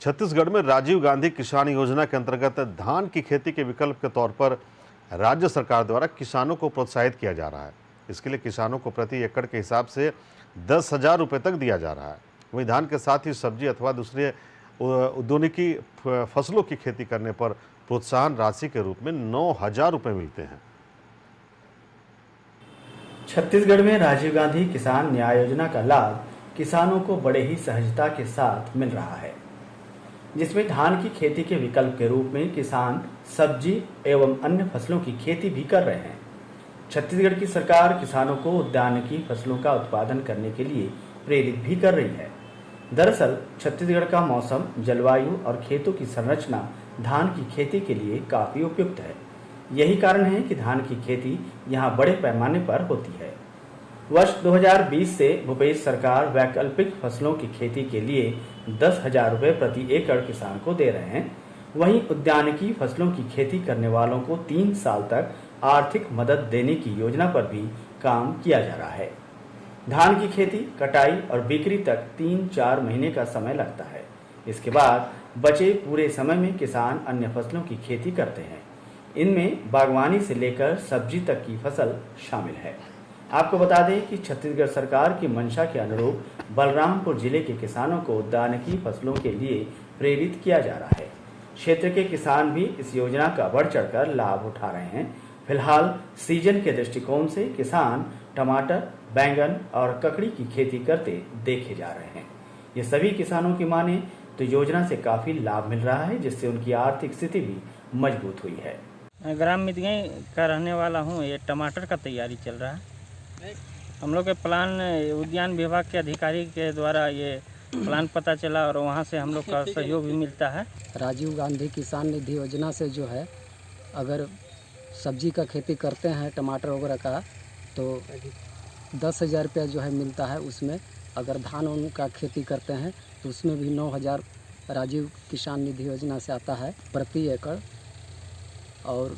छत्तीसगढ़ में राजीव गांधी किसान योजना के अंतर्गत धान की खेती के विकल्प के तौर पर राज्य सरकार द्वारा किसानों को प्रोत्साहित किया जा रहा है। इसके लिए किसानों को प्रति एकड़ के हिसाब से 10,000 रुपये तक दिया जा रहा है। वहीं धान के साथ ही सब्जी अथवा दूसरे उद्यानिकी फसलों की खेती करने पर प्रोत्साहन राशि के रूप में 9,000 रुपये मिलते हैं। छत्तीसगढ़ में राजीव गांधी किसान न्याय योजना का लाभ किसानों को बड़े ही सहजता के साथ मिल रहा है, जिसमें धान की खेती के विकल्प के रूप में किसान सब्जी एवं अन्य फसलों की खेती भी कर रहे हैं। छत्तीसगढ़ की सरकार किसानों को उद्यानिकी फसलों का उत्पादन करने के लिए प्रेरित भी कर रही है। दरअसल छत्तीसगढ़ का मौसम, जलवायु और खेतों की संरचना धान की खेती के लिए काफी उपयुक्त है। यही कारण है कि धान की खेती यहाँ बड़े पैमाने पर होती है। वर्ष 2020 से भूपेश सरकार वैकल्पिक फसलों की खेती के लिए 10,000 रुपये प्रति एकड़ किसान को दे रहे हैं। वहीं उद्यानिकी फसलों की खेती करने वालों को 3 साल तक आर्थिक मदद देने की योजना पर भी काम किया जा रहा है। धान की खेती, कटाई और बिक्री तक 3-4 महीने का समय लगता है। इसके बाद बचे पूरे समय में किसान अन्य फसलों की खेती करते हैं। इनमें बागवानी से लेकर सब्जी तक की फसल शामिल है। आपको बता दें कि छत्तीसगढ़ सरकार की मंशा के अनुरूप बलरामपुर जिले के किसानों को उद्यानिकी फसलों के लिए प्रेरित किया जा रहा है। क्षेत्र के किसान भी इस योजना का बढ़ चढ़कर लाभ उठा रहे हैं। फिलहाल सीजन के दृष्टिकोण से किसान टमाटर, बैंगन और ककड़ी की खेती करते देखे जा रहे हैं। ये सभी किसानों की माने तो योजना से काफी लाभ मिल रहा है, जिससे उनकी आर्थिक स्थिति भी मजबूत हुई है। ग्राम मितगई का रहने वाला हूँ। ये टमाटर का तैयारी चल रहा है। हम लोग के प्लान उद्यान विभाग के अधिकारी के द्वारा ये प्लान पता चला और वहाँ से हम लोग का सहयोग भी मिलता है। राजीव गांधी किसान निधि योजना से जो है, अगर सब्जी का खेती करते हैं टमाटर वगैरह का, तो 10,000 रुपया जो है मिलता है। उसमें अगर धान का खेती करते हैं तो उसमें भी 9,000 राजीव किसान निधि योजना से आता है प्रति एकड़। और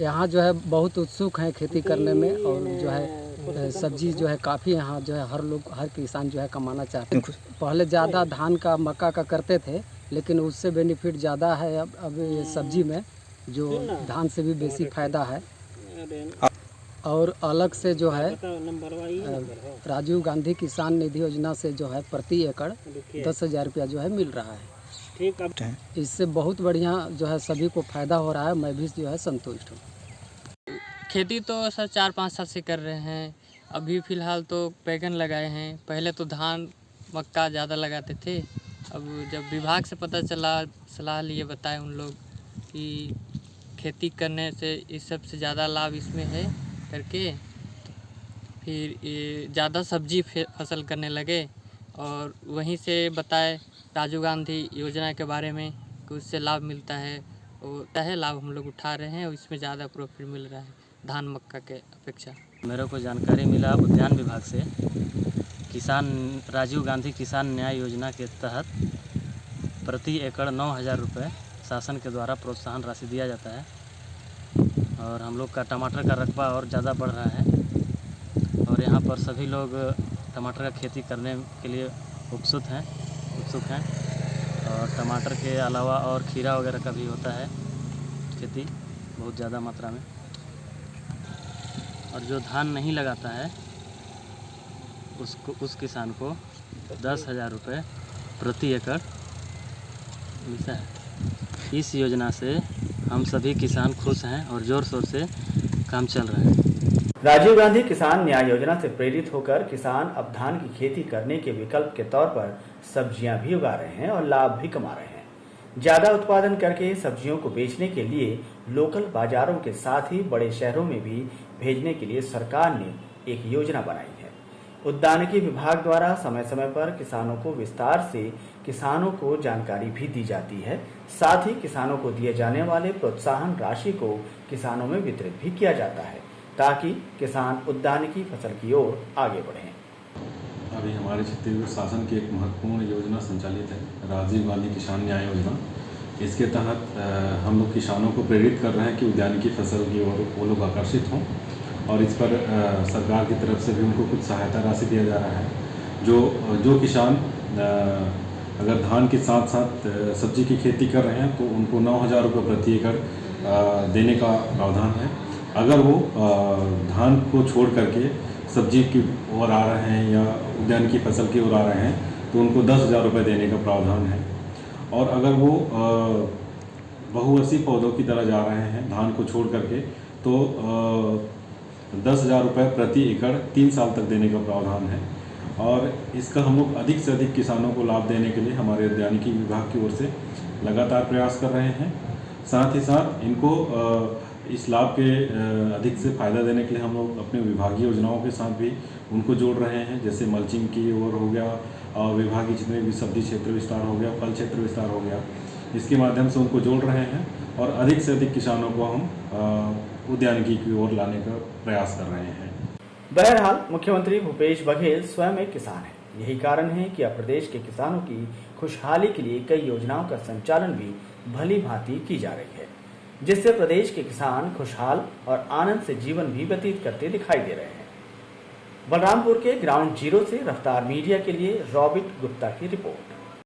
यहाँ जो है बहुत उत्सुक हैं खेती करने में, और जो है सब्जी जो है काफ़ी यहाँ जो है हर किसान जो है कमाना चाहते हैं। पहले ज़्यादा धान का मक्का का करते थे, लेकिन उससे बेनिफिट ज़्यादा है अब ये सब्जी में, जो धान से भी बेसी फायदा है। और अलग से जो है राजीव गांधी किसान निधि योजना से जो है प्रति एकड़ 10,000 रुपया जो है मिल रहा है। इससे बहुत बढ़िया जो है सभी को फायदा हो रहा है। मैं भी जो है संतुष्ट हूँ। खेती तो सर 4-5 साल से कर रहे हैं। अभी फ़िलहाल तो बैगन लगाए हैं। पहले तो धान मक्का ज़्यादा लगाते थे। अब जब विभाग से पता चला, सलाह लिए, बताए उन लोग कि खेती करने से इस सब से ज़्यादा लाभ इसमें है करके, फिर ये ज़्यादा सब्जी फसल करने लगे। और वहीं से बताए राजीव गांधी योजना के बारे में कि उससे लाभ मिलता है। वो लाभ हम लोग उठा रहे हैं और इसमें ज़्यादा प्रॉफिट मिल रहा है धान मक्का के अपेक्षा। मेरे को जानकारी मिला उद्यान विभाग से, किसान राजीव गांधी किसान न्याय योजना के तहत प्रति एकड़ 9,000 रुपये शासन के द्वारा प्रोत्साहन राशि दिया जाता है। और हम लोग का टमाटर का रकबा और ज़्यादा बढ़ रहा है और यहाँ पर सभी लोग टमाटर का खेती करने के लिए उत्सुक हैं। और टमाटर के अलावा और खीरा वगैरह का भी होता है खेती बहुत ज़्यादा मात्रा में। और जो धान नहीं लगाता है उस किसान को 10,000 रुपये प्रति एकड़ मिलता है। इस योजना से हम सभी किसान खुश हैं और ज़ोर शोर से काम चल रहा है। राजीव गांधी किसान न्याय योजना से प्रेरित होकर किसान अब धान की खेती करने के विकल्प के तौर पर सब्जियां भी उगा रहे हैं और लाभ भी कमा रहे हैं। ज्यादा उत्पादन करके सब्जियों को बेचने के लिए लोकल बाजारों के साथ ही बड़े शहरों में भी भेजने के लिए सरकार ने एक योजना बनाई है। उद्यानिकी विभाग द्वारा समय समय पर किसानों को विस्तार से किसानों को जानकारी भी दी जाती है। साथ ही किसानों को दिए जाने वाले प्रोत्साहन राशि को किसानों में वितरित भी किया जाता है, ताकि किसान उद्यानिकी फसल की ओर आगे बढ़ें। अभी हमारे छत्तीसगढ़ शासन की एक महत्वपूर्ण योजना संचालित है, राजीव गांधी किसान न्याय योजना। इसके तहत हम लोग किसानों को प्रेरित कर रहे हैं कि उद्यानिकी फसल की ओर वो लोग आकर्षित हों, और इस पर सरकार की तरफ से भी उनको कुछ सहायता राशि दिया जा रहा है। जो किसान अगर धान के साथ साथ सब्जी की खेती कर रहे हैं तो उनको 9,000 रुपये प्रति एकड़ देने का प्रावधान है। अगर वो धान को छोड़ करके सब्जी की ओर आ रहे हैं या उद्यान की फसल की ओर आ रहे हैं तो उनको 10,000 रुपये देने का प्रावधान है। और अगर वो बहुवर्षीय पौधों की तरह जा रहे हैं धान को छोड़ करके तो 10,000 रुपये प्रति एकड़ 3 साल तक देने का प्रावधान है। और इसका हम लोग अधिक से अधिक किसानों को लाभ देने के लिए हमारे उद्यानिकी विभाग की ओर से लगातार प्रयास कर रहे हैं। साथ ही साथ इनको इस लाभ के अधिक से फ़ायदा देने के लिए हम लोग अपने विभागीय योजनाओं के साथ भी उनको जोड़ रहे हैं, जैसे मल्चिंग की ओर हो गया और विभागीय जितने भी सब्जी क्षेत्र विस्तार हो गया, फल क्षेत्र विस्तार हो गया, इसके माध्यम से उनको जोड़ रहे हैं और अधिक से अधिक किसानों को हम उद्यानिकी की ओर लाने का प्रयास कर रहे हैं। बहरहाल मुख्यमंत्री भूपेश बघेल स्वयं एक किसान है। यही कारण है कि अब प्रदेश के किसानों की खुशहाली के लिए कई योजनाओं का संचालन भी भली भांति की जा रही है, जिससे प्रदेश के किसान खुशहाल और आनंद से जीवन भी व्यतीत करते दिखाई दे रहे हैं। बलरामपुर के ग्राउंड जीरो से रफ्तार मीडिया के लिए रॉबिट गुप्ता की रिपोर्ट।